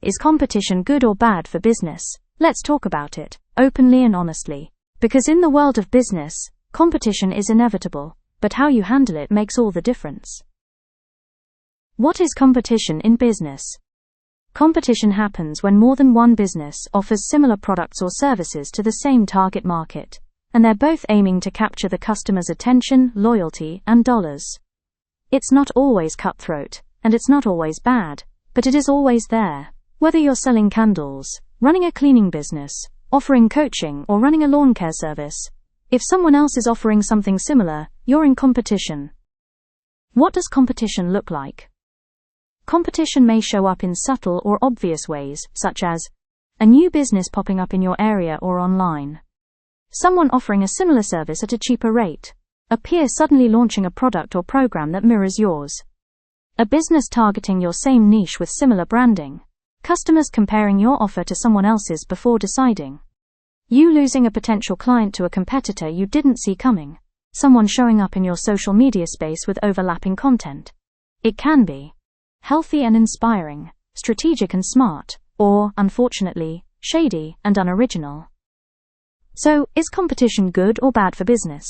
Is competition good or bad for business? Let's talk about it, openly and honestly. Because in the world of business, competition is inevitable, but how you handle it makes all the difference. What is competition in business? Competition happens when more than one business offers similar products or services to the same target market, and they're both aiming to capture the customer's attention, loyalty, and dollars. It's not always cutthroat, and it's not always bad, but it is always there. Whether you're selling candles, running a cleaning business, offering coaching, or running a lawn care service, if someone else is offering something similar, you're in competition. What does competition look like? Competition may show up in subtle or obvious ways, such as a new business popping up in your area or online, someone offering a similar service at a cheaper rate, a peer suddenly launching a product or program that mirrors yours, a business targeting your same niche with similar branding, customers comparing your offer to someone else's before deciding, you losing a potential client to a competitor you didn't see coming, someone showing up in your social media space with overlapping content. It can be healthy and inspiring, strategic and smart, or, unfortunately, shady and unoriginal. So, is competition good or bad for business?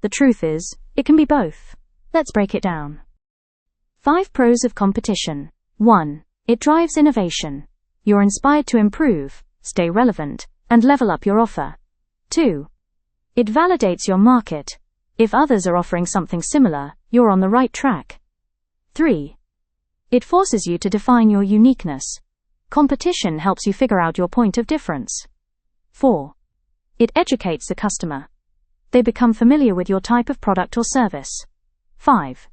The truth is, it can be both. Let's break it down. 5 pros of competition. 1. It drives innovation. You're inspired to improve, stay relevant, and level up your offer. 2. It validates your market. If others are offering something similar, you're on the right track. 3. It forces you to define your uniqueness. Competition helps you figure out your point of difference. 4. It educates the customer. They become familiar with your type of product or service. 5.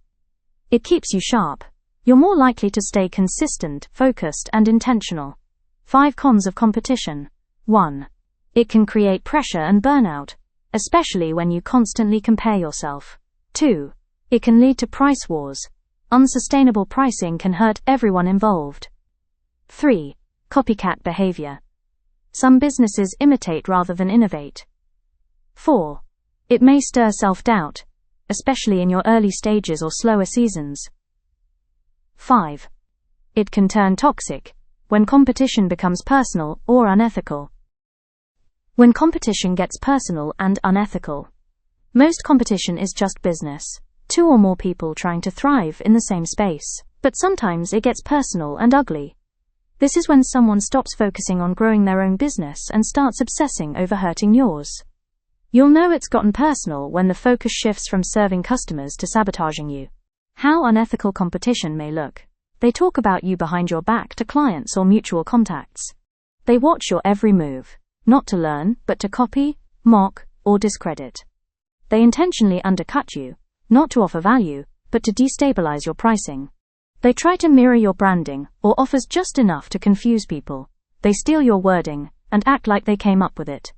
It keeps you sharp. You're more likely to stay consistent, focused, and intentional. 5 cons of competition. 1. It can create pressure and burnout, especially when you constantly compare yourself. 2. It can lead to price wars. Unsustainable pricing can hurt everyone involved. 3. Copycat behavior. Some businesses imitate rather than innovate. 4. It may stir self-doubt, especially in your early stages or slower seasons. 5. It can turn toxic when competition becomes personal or unethical. When competition gets personal and unethical. Most competition is just business. 2 or more people trying to thrive in the same space. But sometimes it gets personal and ugly. This is when someone stops focusing on growing their own business and starts obsessing over hurting yours. You'll know it's gotten personal when the focus shifts from serving customers to sabotaging you. How unethical competition may look. They talk about you behind your back to clients or mutual contacts. They watch your every move, not to learn, but to copy, mock, or discredit. They intentionally undercut you, not to offer value, but to destabilize your pricing. They try to mirror your branding, or offers just enough to confuse people. They steal your wording, and act like they came up with it.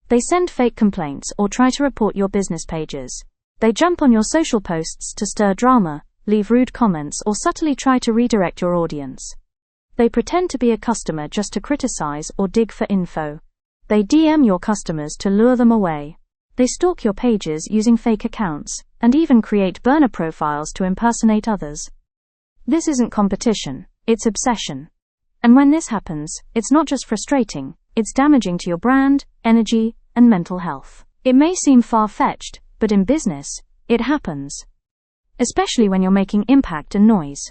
They send fake complaints or try to report your business pages. They jump on your social posts to stir drama, leave rude comments, or subtly try to redirect your audience. They pretend to be a customer just to criticize or dig for info. They DM your customers to lure them away. They stalk your pages using fake accounts, and even create burner profiles to impersonate others. This isn't competition, it's obsession. And when this happens, it's not just frustrating, it's damaging to your brand, energy, and mental health. It may seem far-fetched, but in business, it happens. Especially when you're making impact and noise.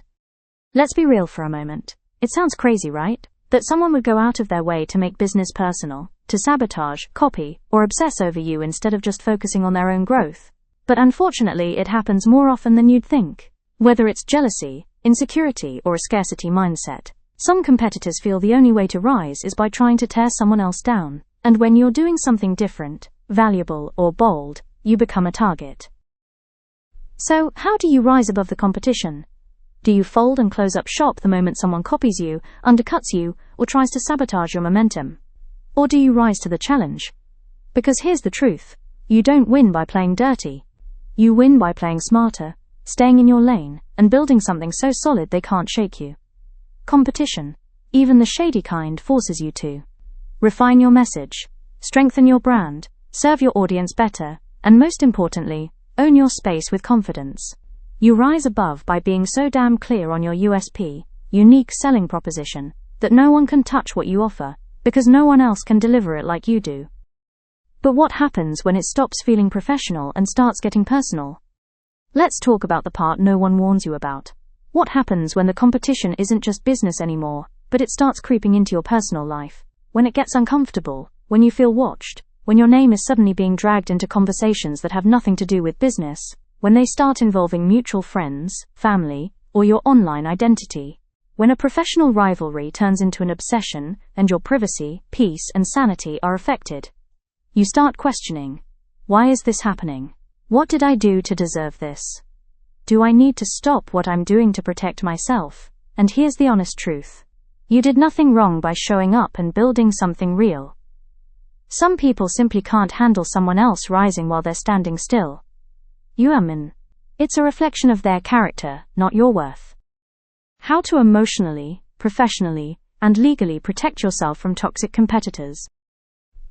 Let's be real for a moment. It sounds crazy, right? That someone would go out of their way to make business personal, to sabotage, copy, or obsess over you instead of just focusing on their own growth. But unfortunately, it happens more often than you'd think. Whether it's jealousy, insecurity, or a scarcity mindset, some competitors feel the only way to rise is by trying to tear someone else down. And when you're doing something different, valuable, or bold, you become a target. So, how do you rise above the competition? Do you fold and close up shop the moment someone copies you, undercuts you, or tries to sabotage your momentum? Or do you rise to the challenge? Because here's the truth. You don't win by playing dirty. You win by playing smarter, staying in your lane, and building something so solid they can't shake you. Competition, even the shady kind, forces you to refine your message, strengthen your brand, serve your audience better, and most importantly, own your space with confidence. You rise above by being so damn clear on your USP, unique selling proposition, that no one can touch what you offer, because no one else can deliver it like you do. But what happens when it stops feeling professional and starts getting personal? Let's talk about the part no one warns you about. What happens when the competition isn't just business anymore, but it starts creeping into your personal life? When it gets uncomfortable, when you feel watched, when your name is suddenly being dragged into conversations that have nothing to do with business, when they start involving mutual friends, family, or your online identity. When a professional rivalry turns into an obsession, and your privacy, peace, and sanity are affected. You start questioning, why is this happening? What did I do to deserve this? Do I need to stop what I'm doing to protect myself? And here's the honest truth. You did nothing wrong by showing up and building something real. Some people simply can't handle someone else rising while they're standing still. It's a reflection of their character, not your worth. How to emotionally, professionally, and legally protect yourself from toxic competitors.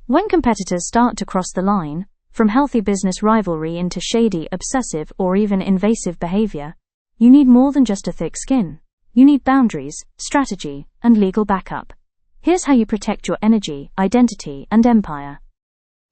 When competitors start to cross the line, from healthy business rivalry into shady, obsessive, or even invasive behavior, you need more than just a thick skin. You need boundaries, strategy, and legal backup. Here's how you protect your energy, identity, and empire.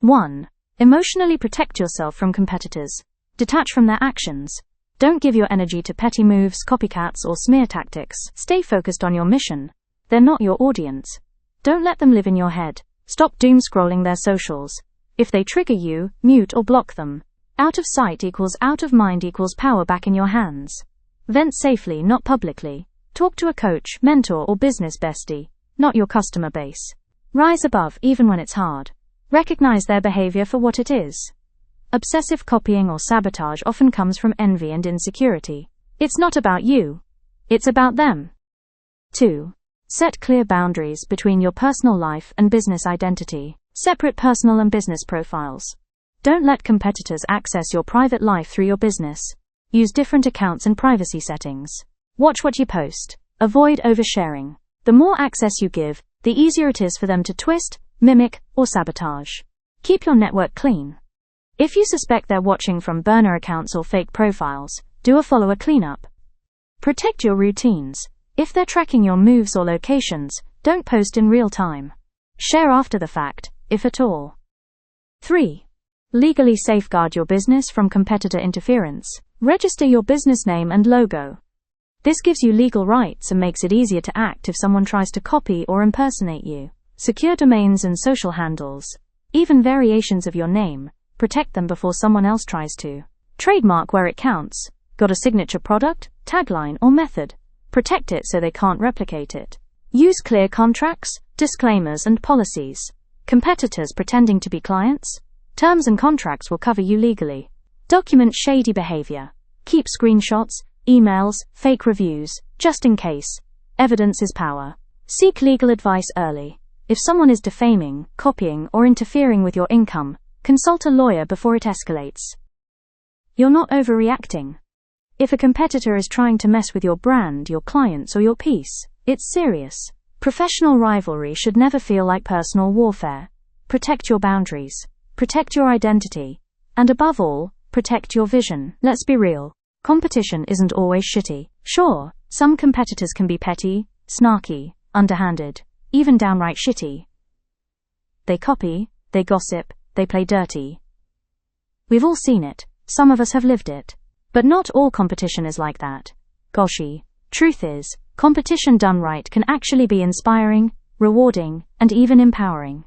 1. Emotionally protect yourself from competitors. Detach from their actions. Don't give your energy to petty moves, copycats, or smear tactics. Stay focused on your mission. They're not your audience. Don't let them live in your head. Stop doom scrolling their socials. If they trigger you, mute or block them. Out of sight equals out of mind equals power back in your hands. Vent safely, not publicly. Talk to a coach, mentor, or business bestie, not your customer base. Rise above even when it's hard. Recognize their behavior for what it is. Obsessive copying or sabotage often comes from envy and insecurity. It's not about you. It's about them. 2. Set clear boundaries between your personal life and business identity. Separate personal and business profiles. Don't let competitors access your private life through your business. Use different accounts and privacy settings. Watch what you post. Avoid oversharing. The more access you give, the easier it is for them to twist, mimic, or sabotage. Keep your network clean. If you suspect they're watching from burner accounts or fake profiles, do a follower cleanup. Protect your routines. If they're tracking your moves or locations, don't post in real time. Share after the fact, if at all. 3. Legally safeguard your business from competitor interference. Register your business name and logo. This gives you legal rights and makes it easier to act if someone tries to copy or impersonate you. Secure domains and social handles. Even variations of your name. Protect them before someone else tries to. Trademark where it counts. Got a signature product, tagline, or method? Protect it so they can't replicate it. Use clear contracts, disclaimers, and policies. Competitors pretending to be clients? Terms and contracts will cover you legally. Document shady behavior. Keep screenshots, emails, fake reviews, just in case. Evidence is power. Seek legal advice early. If someone is defaming, copying, or interfering with your income, consult a lawyer before it escalates. You're not overreacting. If a competitor is trying to mess with your brand, your clients, or your peace, it's serious. Professional rivalry should never feel like personal warfare. Protect your boundaries. Protect your identity. And above all, protect your vision. Let's be real. Competition isn't always shitty. Sure, some competitors can be petty, snarky, underhanded, even downright shitty. They copy, they gossip, they play dirty. We've all seen it. Some of us have lived it. But not all competition is like that. Goshy. Truth is, competition done right can actually be inspiring, rewarding, and even empowering.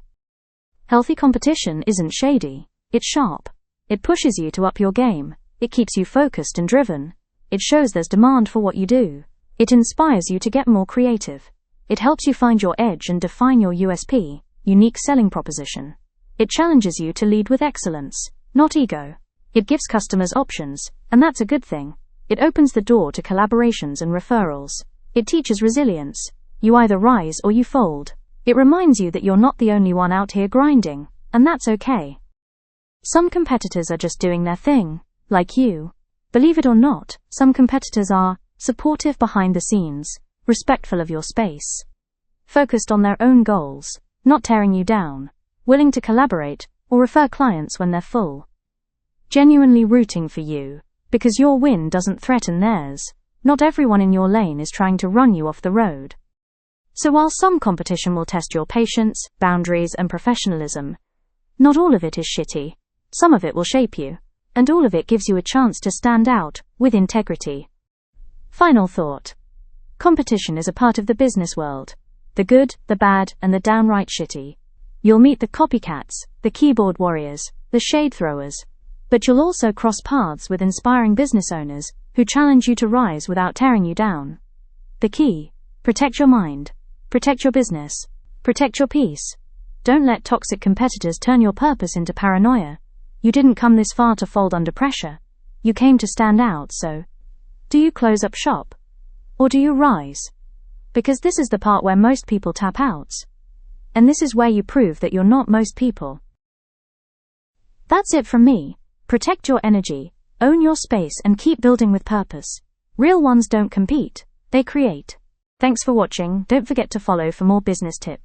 Healthy competition isn't shady. It's sharp. It pushes you to up your game. It keeps you focused and driven. It shows there's demand for what you do. It inspires you to get more creative. It helps you find your edge and define your USP, unique selling proposition. It challenges you to lead with excellence, not ego. It gives customers options, and that's a good thing. It opens the door to collaborations and referrals. It teaches resilience. You either rise or you fold. It reminds you that you're not the only one out here grinding, and that's okay. Some competitors are just doing their thing, like you. Believe it or not, some competitors are supportive behind the scenes, respectful of your space, focused on their own goals, not tearing you down, willing to collaborate or refer clients when they're full. Genuinely rooting for you, because your win doesn't threaten theirs. Not everyone in your lane is trying to run you off the road. So while some competition will test your patience, boundaries, and professionalism, not all of it is shitty. Some of it will shape you, and all of it gives you a chance to stand out with integrity. Final thought. Competition is a part of the business world. The good, the bad, and the downright shitty. You'll meet the copycats, the keyboard warriors, the shade throwers, but you'll also cross paths with inspiring business owners who challenge you to rise without tearing you down. The key: protect your mind, protect your business, protect your peace. Don't let toxic competitors turn your purpose into paranoia. You didn't come this far to fold under pressure. You came to stand out, so do you close up shop? Or do you rise? Because this is the part where most people tap out. And this is where you prove that you're not most people. That's it from me. Protect your energy, own your space, and keep building with purpose. Real ones don't compete, they create. Thanks for watching. Don't forget to follow for more business tips.